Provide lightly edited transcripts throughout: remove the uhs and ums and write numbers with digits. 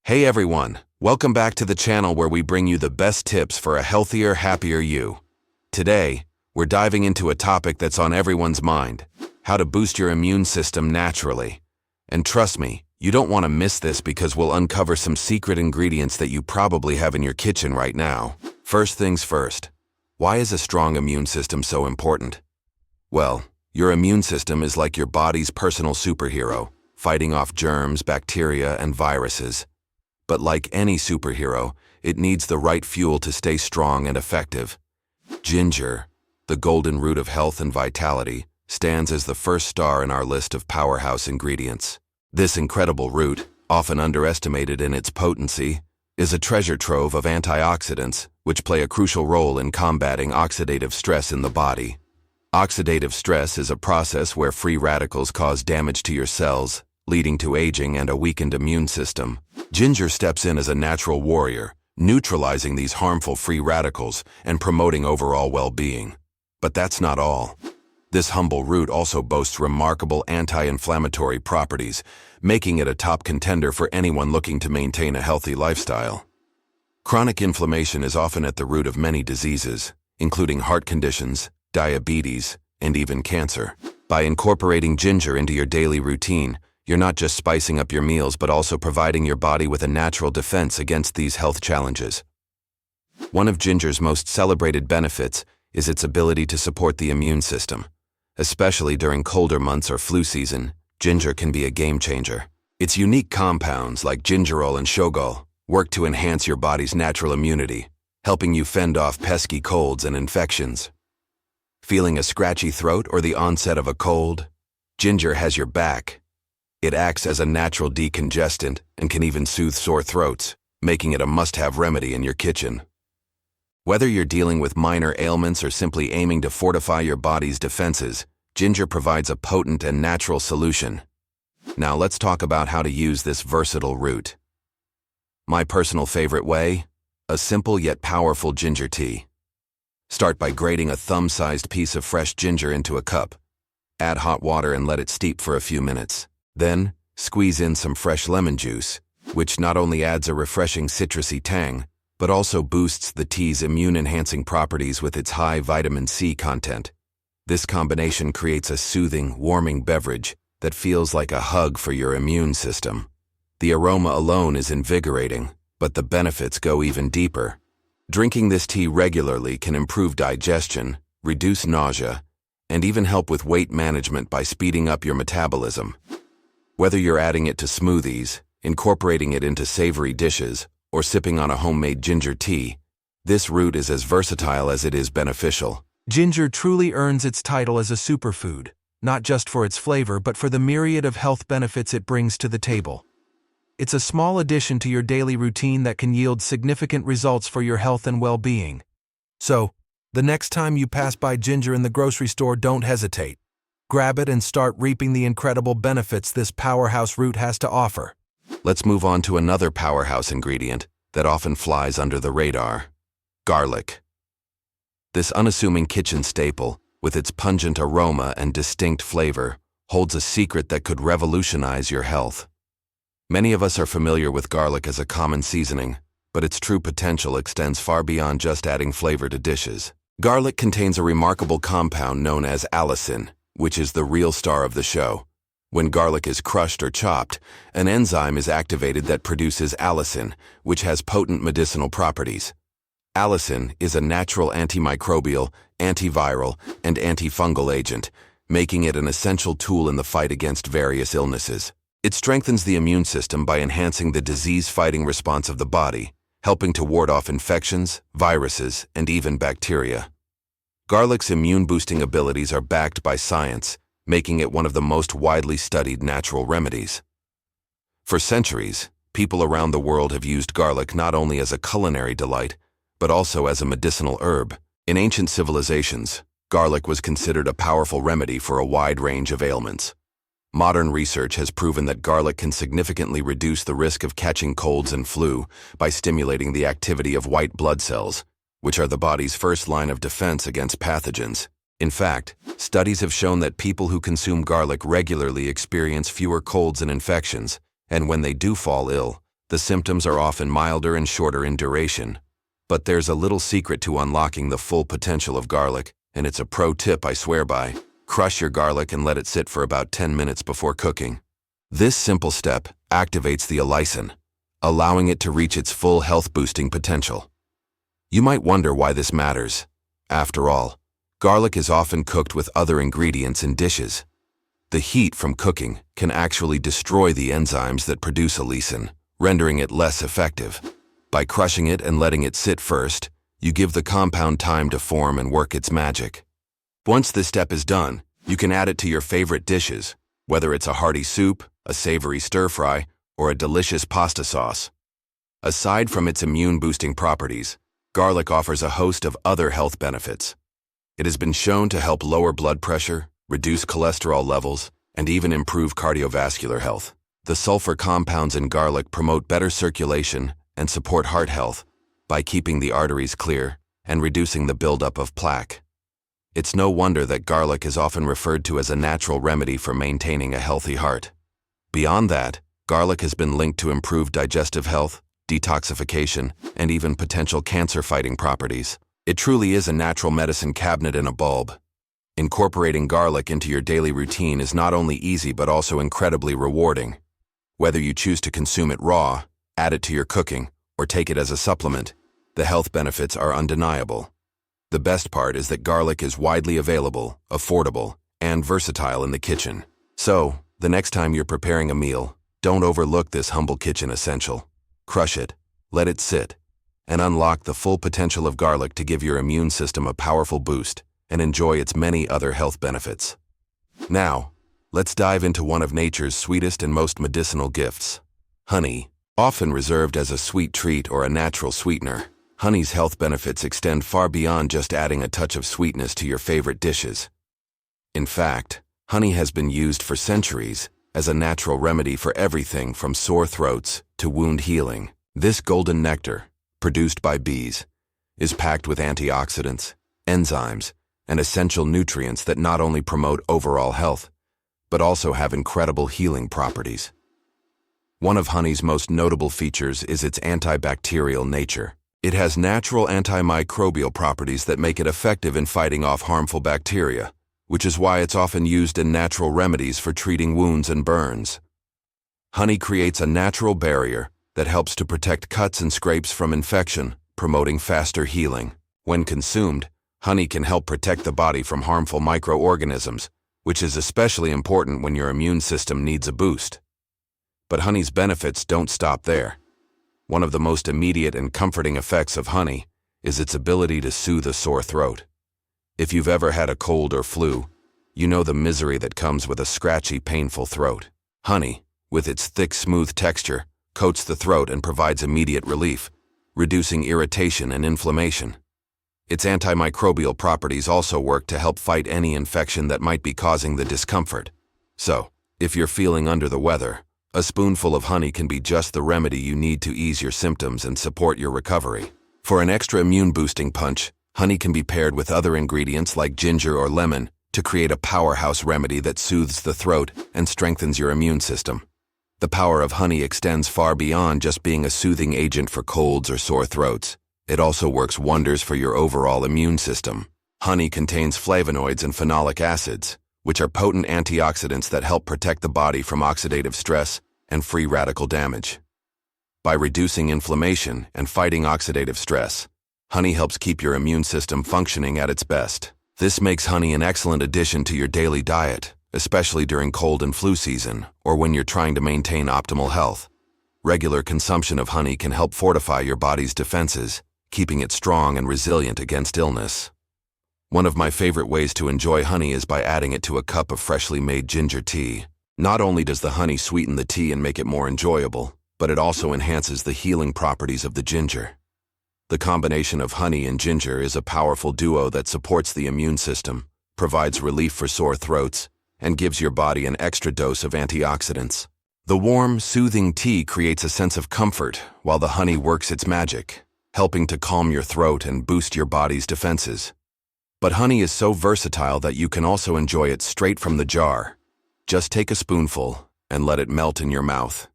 Hey everyone, welcome back to the channel where we bring you the best tips for a healthier, happier you. Today, we're diving into a topic that's on everyone's mind: how to boost your immune system naturally. And trust me, you don't want to miss this because we'll uncover some secret ingredients that you probably have in your kitchen right now. First things first, why is a strong immune system so important? Well, your immune system is like your body's personal superhero, fighting off germs, bacteria, and viruses. But like any superhero, it needs the right fuel to stay strong and effective. Ginger, the golden root of health and vitality, stands as the first star in our list of powerhouse ingredients. This incredible root, often underestimated in its potency, is a treasure trove of antioxidants, which play a crucial role in combating oxidative stress in the body. Oxidative stress is a process where free radicals cause damage to your cells, leading to aging and a weakened immune system. Ginger steps in as a natural warrior, neutralizing these harmful free radicals and promoting overall well-being. But that's not all. This humble root also boasts remarkable anti-inflammatory properties, making it a top contender for anyone looking to maintain a healthy lifestyle. Chronic inflammation is often at the root of many diseases, including heart conditions, diabetes, and even cancer. By incorporating ginger into your daily routine, you're not just spicing up your meals but also providing your body with a natural defense against these health challenges. One of ginger's most celebrated benefits is its ability to support the immune system. Especially during colder months or flu season, ginger can be a game changer. Its unique compounds like gingerol and shogal work to enhance your body's natural immunity, helping you fend off pesky colds and infections. Feeling a scratchy throat or the onset of a cold? Ginger has your back. It acts as a natural decongestant and can even soothe sore throats, making it a must-have remedy in your kitchen. Whether you're dealing with minor ailments or simply aiming to fortify your body's defenses, ginger provides a potent and natural solution. Now let's talk about how to use this versatile root. My personal favorite way? A simple yet powerful ginger tea. Start by grating a thumb-sized piece of fresh ginger into a cup. Add hot water and let it steep for a few minutes. Then, squeeze in some fresh lemon juice, which not only adds a refreshing citrusy tang, but also boosts the tea's immune-enhancing properties with its high vitamin C content. This combination creates a soothing, warming beverage that feels like a hug for your immune system. The aroma alone is invigorating, but the benefits go even deeper. Drinking this tea regularly can improve digestion, reduce nausea, and even help with weight management by speeding up your metabolism. Whether you're adding it to smoothies, incorporating it into savory dishes, or sipping on a homemade ginger tea, this root is as versatile as it is beneficial. Ginger truly earns its title as a superfood, not just for its flavor but for the myriad of health benefits it brings to the table. It's a small addition to your daily routine that can yield significant results for your health and well-being. So, the next time you pass by ginger in the grocery store, don't hesitate. Grab it and start reaping the incredible benefits this powerhouse root has to offer. Let's move on to another powerhouse ingredient that often flies under the radar: garlic. This unassuming kitchen staple, with its pungent aroma and distinct flavor, holds a secret that could revolutionize your health. Many of us are familiar with garlic as a common seasoning, but its true potential extends far beyond just adding flavor to dishes. Garlic contains a remarkable compound known as allicin, which is the real star of the show. When garlic is crushed or chopped, an enzyme is activated that produces allicin, which has potent medicinal properties. Allicin is a natural antimicrobial, antiviral, and antifungal agent, making it an essential tool in the fight against various illnesses. It strengthens the immune system by enhancing the disease-fighting response of the body, helping to ward off infections, viruses, and even bacteria. Garlic's immune-boosting abilities are backed by science, making it one of the most widely studied natural remedies. For centuries, people around the world have used garlic not only as a culinary delight, but also as a medicinal herb. In ancient civilizations, garlic was considered a powerful remedy for a wide range of ailments. Modern research has proven that garlic can significantly reduce the risk of catching colds and flu by stimulating the activity of white blood cells, which are the body's first line of defense against pathogens. In fact, studies have shown that people who consume garlic regularly experience fewer colds and infections, and when they do fall ill, The symptoms are often milder and shorter in duration. But there's a little secret to unlocking the full potential of garlic, and it's a pro tip I swear by. Crush your garlic and let it sit for about 10 minutes before cooking. This simple step activates the allicin, allowing it to reach its full health-boosting potential. You might wonder why this matters. After all, garlic is often cooked with other ingredients in dishes. The heat from cooking can actually destroy the enzymes that produce allicin, rendering it less effective. By crushing it and letting it sit first, you give the compound time to form and work its magic. Once this step is done, you can add it to your favorite dishes, whether it's a hearty soup, a savory stir-fry, or a delicious pasta sauce. Aside from its immune-boosting properties, garlic offers a host of other health benefits. It has been shown to help lower blood pressure, reduce cholesterol levels, and even improve cardiovascular health. The sulfur compounds in garlic promote better circulation and support heart health by keeping the arteries clear and reducing the buildup of plaque. It's no wonder that garlic is often referred to as a natural remedy for maintaining a healthy heart. Beyond that, garlic has been linked to improved digestive health, detoxification, and even potential cancer-fighting properties. It truly is a natural medicine cabinet in a bulb. Incorporating garlic into your daily routine is not only easy but also incredibly rewarding. Whether you choose to consume it raw, add it to your cooking, or take it as a supplement, the health benefits are undeniable. The best part is that garlic is widely available, affordable, and versatile in the kitchen. So, the next time you're preparing a meal, don't overlook this humble kitchen essential. Crush it, let it sit, and unlock the full potential of garlic to give your immune system a powerful boost and enjoy its many other health benefits. Now, let's dive into one of nature's sweetest and most medicinal gifts, honey. Often reserved as a sweet treat or a natural sweetener, honey's health benefits extend far beyond just adding a touch of sweetness to your favorite dishes. In fact, honey has been used for centuries as a natural remedy for everything from sore throats to wound healing. This golden nectar, produced by bees, is packed with antioxidants, enzymes, and essential nutrients that not only promote overall health, but also have incredible healing properties. One of honey's most notable features is its antibacterial nature. It has natural antimicrobial properties that make it effective in fighting off harmful bacteria, which is why it's often used in natural remedies for treating wounds and burns. Honey creates a natural barrier that helps to protect cuts and scrapes from infection, promoting faster healing. When consumed, honey can help protect the body from harmful microorganisms, which is especially important when your immune system needs a boost. But honey's benefits don't stop there. One of the most immediate and comforting effects of honey is its ability to soothe a sore throat. If you've ever had a cold or flu, you know the misery that comes with a scratchy, painful throat. Honey, with its thick, smooth texture, coats the throat and provides immediate relief, reducing irritation and inflammation. Its antimicrobial properties also work to help fight any infection that might be causing the discomfort. So, if you're feeling under the weather, a spoonful of honey can be just the remedy you need to ease your symptoms and support your recovery. For an extra immune-boosting punch, honey can be paired with other ingredients like ginger or lemon to create a powerhouse remedy that soothes the throat and strengthens your immune system. The power of honey extends far beyond just being a soothing agent for colds or sore throats. It also works wonders for your overall immune system. Honey contains flavonoids and phenolic acids, which are potent antioxidants that help protect the body from oxidative stress and free radical damage. By reducing inflammation and fighting oxidative stress, honey helps keep your immune system functioning at its best. This makes honey an excellent addition to your daily diet, especially during cold and flu season or when you're trying to maintain optimal health. Regular consumption of honey can help fortify your body's defenses, keeping it strong and resilient against illness. One of my favorite ways to enjoy honey is by adding it to a cup of freshly made ginger tea. Not only does the honey sweeten the tea and make it more enjoyable, but it also enhances the healing properties of the ginger. The combination of honey and ginger is a powerful duo that supports the immune system, provides relief for sore throats, and gives your body an extra dose of antioxidants. The warm, soothing tea creates a sense of comfort, while the honey works its magic, helping to calm your throat and boost your body's defenses. But honey is so versatile that you can also enjoy it straight from the jar. Just take a spoonful and let it melt in your mouth.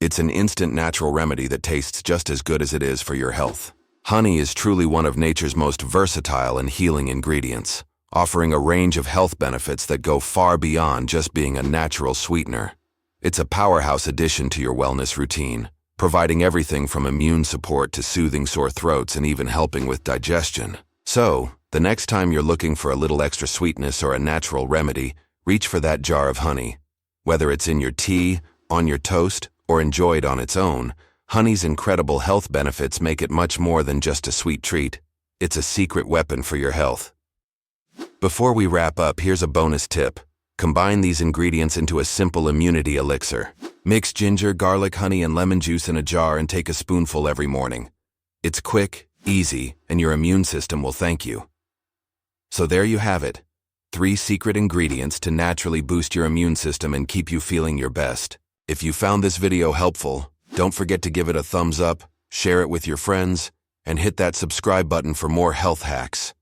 It's an instant natural remedy that tastes just as good as it is for your health. Honey is truly one of nature's most versatile and healing ingredients, offering a range of health benefits that go far beyond just being a natural sweetener. It's a powerhouse addition to your wellness routine, providing everything from immune support to soothing sore throats and even helping with digestion. So, the next time you're looking for a little extra sweetness or a natural remedy, reach for that jar of honey. Whether it's in your tea, on your toast, or enjoyed on its own, honey's incredible health benefits make it much more than just a sweet treat. It's a secret weapon for your health. Before we wrap up, here's a bonus tip. Combine these ingredients into a simple immunity elixir. Mix ginger, garlic, honey, and lemon juice in a jar and take a spoonful every morning. It's quick, easy, and your immune system will thank you. So there you have it. 3 secret ingredients to naturally boost your immune system and keep you feeling your best. If you found this video helpful, don't forget to give it a thumbs up, share it with your friends, and hit that subscribe button for more health hacks.